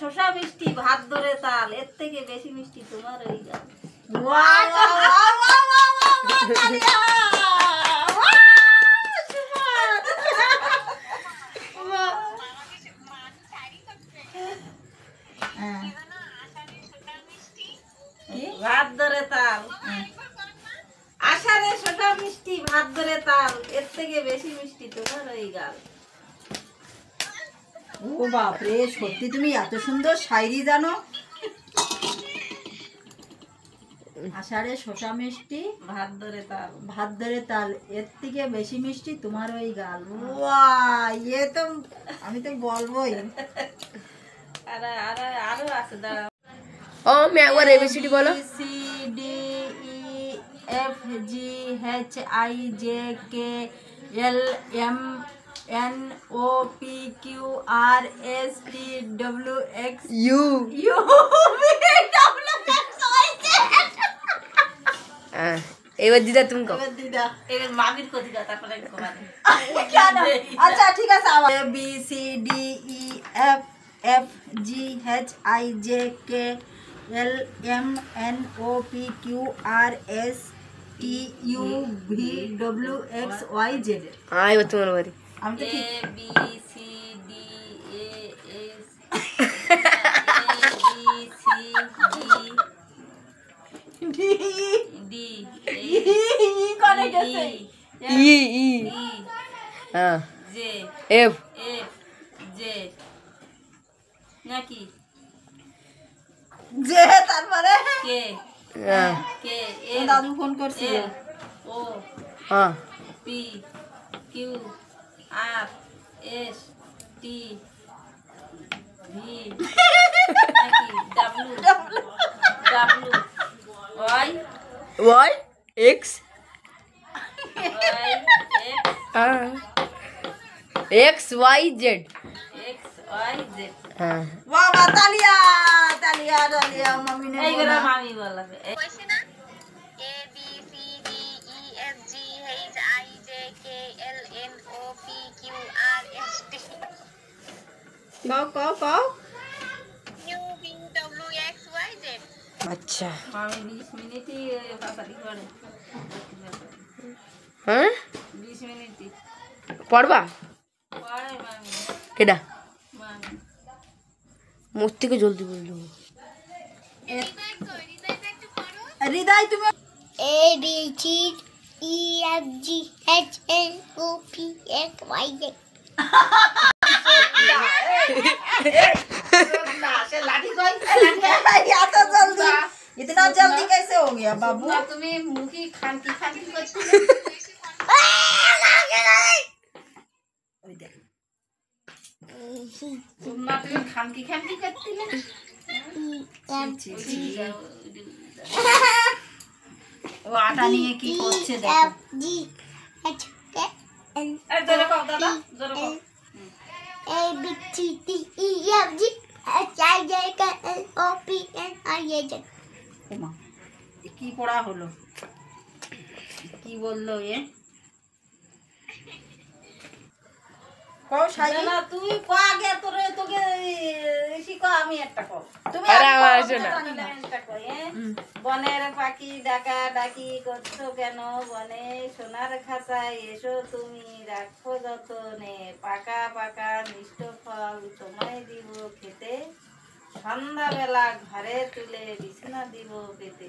শসা মিষ্টি ভাত ধরে তাল, এর থেকে বেশি মিষ্টি তোমার ওই গাল। ভাত ধরে তাল, আষাঢ়ে শসা মিষ্টি ভাত ধরে তাল, এর থেকে বেশি মিষ্টি তোমার ওই গাল। ও বাপরে, সত্যি তুমি এত সুন্দর শায়রি জানো। আষাঢ়ে শসা মিষ্টি ভাত ধরে তাল, ভাত ধরে তাল, এর থেকে বেশি মিষ্টি তোমার ওই গাল। বাহ, ইয়ে তো আমি তো বলবোই। আরো আছে, দাঁড়াও। ও मैं একবার এবিসিডি বলো। C D E F G H I J K L M N O P Q R S T W X U U V W X Y Z. এবার দিদা তুমি কও। এবার দিদা, এবার মামির কথা, তারপরে কমানে। কেন? আচ্ছা ঠিক আছে, আবার A B C D E F F G H I J K L M N O P Q R S T U V W X Y Z. এবার তোমার বাড়ি। আমি তো ঠিক। A B C D A S D D E করে গেছে। ই ই হ্যাঁ J F F J নাকি যে তারপরে কে হ্যাঁ কে দাদু ফোন করছিল। ও হ্যাঁ P Q R S T V নাকি W W Y Y X Y X Y Z. X Y Z. হ্যাঁ বাবা, তালিয়া তালিয়া তালিয়া, মাম্মি নে এইগুলো বলা। মামি বলবে। কইছি না A B C D E F G H I J K L M O P Q R S T কও কও কও। U V W X Y Z. আচ্ছা মামি 20 মিনিটই পাতারি করে। হ্যাঁ 20 মিনিটই পড়বা পড়ে মামি। কেডা মামি মোর থেকে জলদি বলে দেবো। হৃদয় তুমি A B C E F G H L O P X Y Z. इतना जल्दी, इतना जल्दी कैसे हो गया बाबू? তুমি মুখি খানকি খানকি করছিলে। তোমরা তুমি খানকি খানকি করছিলে। ও আটা নিয়ে কি করছে দেখো। এফ জি এইচ কে এল এই জোরে কও দাদা, জোরে কও। A B C D E F G H I J K L O P N R A Z। ওমা, এ কি পড়া হলো? কি বললো এ? কও শাইলি, না তুই কো আগে তোকে শিখো, আমি একটা কও। তুমি আরে আগে আমার কও, আসে না। আমি একটা কই, বনের পাখি ডাকা ডাকি করছো কেন, বনে সোনার খাঁচায় এসো তুমি, রাখো যতনে পাকা পাকা মিষ্ট ফল তোমায় দিব খেতে, সন্ধ্যাবেলা ঘরে তুলে বিছানা দিব পেতে,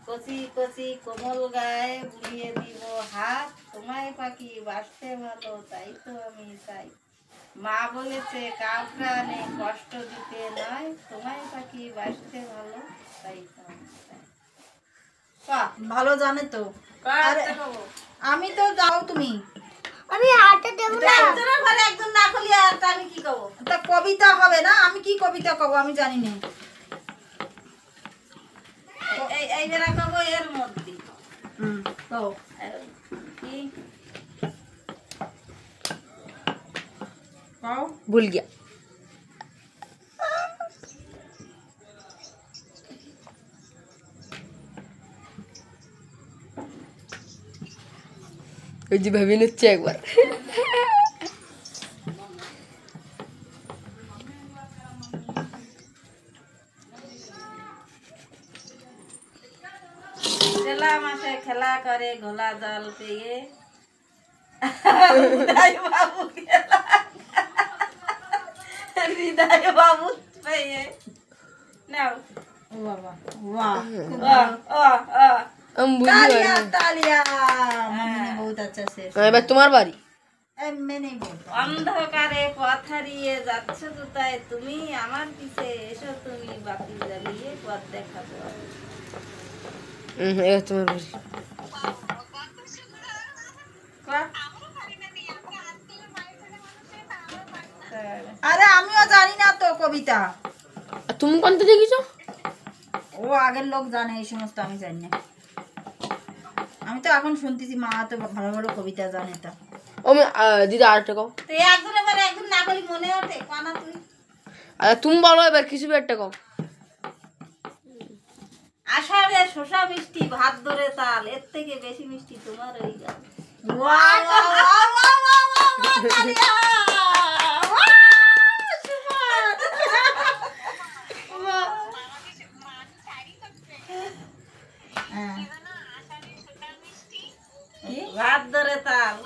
কচি কচি কোমল গায়ে বুলিয়ে দিব হাত, তোমায় পাখি বাসতে ভালো তাই তো আমি চাই, মা বলেছে কাউ প্রাণে কষ্ট দিতে নয়, তোমায় পাখি বাসতে ভালো তাই তো আমি চাই। বাহ, ভালো জানে তো। আরে, আমি তো যাও তুমি। আমি হাতে দেব না। একজনের ঘরে একজন না করলে আর তা আমি কি করবো? তা কবিতা হবে না? আমি কি কবিতা কব আমি জানি না। এই বেলা করবো এর মধ্যে কও। কি কও। ভুল গিয়া। ওই যে ভাবি নিচ্ছে একবার। খোলা মাসে খেলা করে ঘোলা জল পেয়ে হৃদয় বাবু খেলা হৃদয় বাবু পেয়ে নাও ও বাবা वाह আমি বুঝতে तालियां পারি तालियां मम्मी ने बहुत अच्छा से এবার তোমার বাড়ি मैं नहीं बोलता অন্ধকারে পথ হারিয়ে যাচ্ছ কোথায় তুমি আমার পিছে এসো তুমি বাতি জ্বালিয়ে পথ দেখাবো এবার তোমার বাড়ি अरे আমিও জানি না তো কবিতা আর তুমি কোনটা দেখিছো ও আগের লোক জানে এই সমস্ত আমি জানি না আমি তো এখন শুনতেছি মা তো ভালো ভালো কবিতা জানে তা ও দিদি আরেকটা কও তুই একজন এবার একজন না বলি মনে ওঠে কানা তুই আচ্ছা তুমি বলো এবার কিছু একটা কও আষাঢ়ে শোষা মিষ্টি ভাত ধরে তাল এর থেকে বেশি মিষ্টি তোমার ওই গাল वाह वाह वाह वाह वाह वाह तालियां ভাত ধরে তাল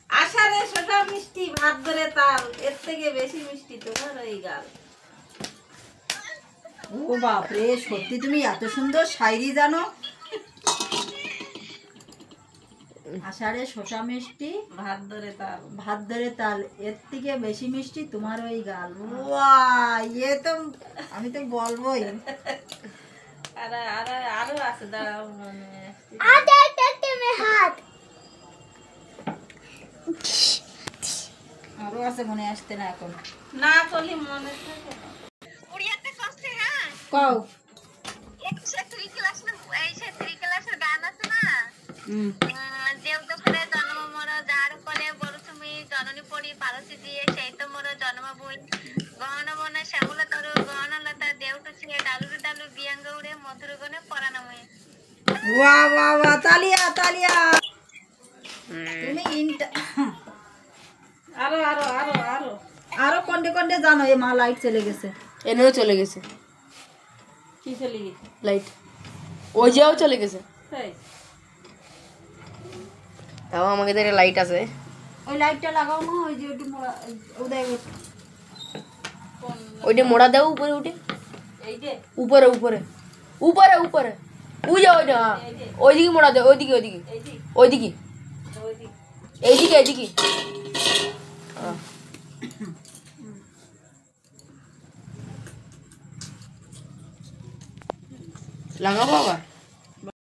আষাঢ়ে শোষা মিষ্টি ভাত ধরে তাল এর থেকে বেশি মিষ্টি তোমার ওই গাল ও বাপ রে সত্যি তুমি এত সুন্দর শায়রি জানো আষাঢ়ে শোষা মিষ্টি ভাত ধরে তাল ভাত ধরে তাল এর থেকে বেশি মিষ্টি তোমার ওই গাল বাহ ये तो আমি তো বলবোই আরো আছে দাঁড়াও মনে আরো আছে মনে আসতে না এখন না চলি মনে থাকে না। উড়িয়াতে করছে হ্যাঁ কও সে 3 ক্লাস না এই সে 3 ক্লাসের গান আছে না হুম দেব দুপুরে জন্ম মোর যার কোলে বড় তুমি জননী পড়ি পারসি দিয়ে সেই তো মোর জন্ম বই গহন বনে শ্যামলা তরু গহন লতা দেউটু ছিয়ে ডালু ডালু বিয়াঙ্গ উড়ে মধুর গনে পরাণময় वाह वाह वाह तालियां तालियां তুমি আরো আরো আরো আরো আরো কোনটে কোনটে জানো এই মা লাইট চলে গেছে এনেও চলে গেছে কি চলে গেছে লাইট ওই যেও চলে গেছে তাই তাও আমাকে এখানে লাইট আছে ওই লাইটটা লাগাও মা ওই যে একটু উদয় ওইটা মোড়া দাও উপরে উঠে এই যে উপরে উপরে উপরে উপরে ওই যে ওইটা ওইদিকে মোড়া দাও ওইদিকে ওইদিকে এই যে ওইদিকে ওই দিক এইদিকে এইদিকে লাগাবো আবার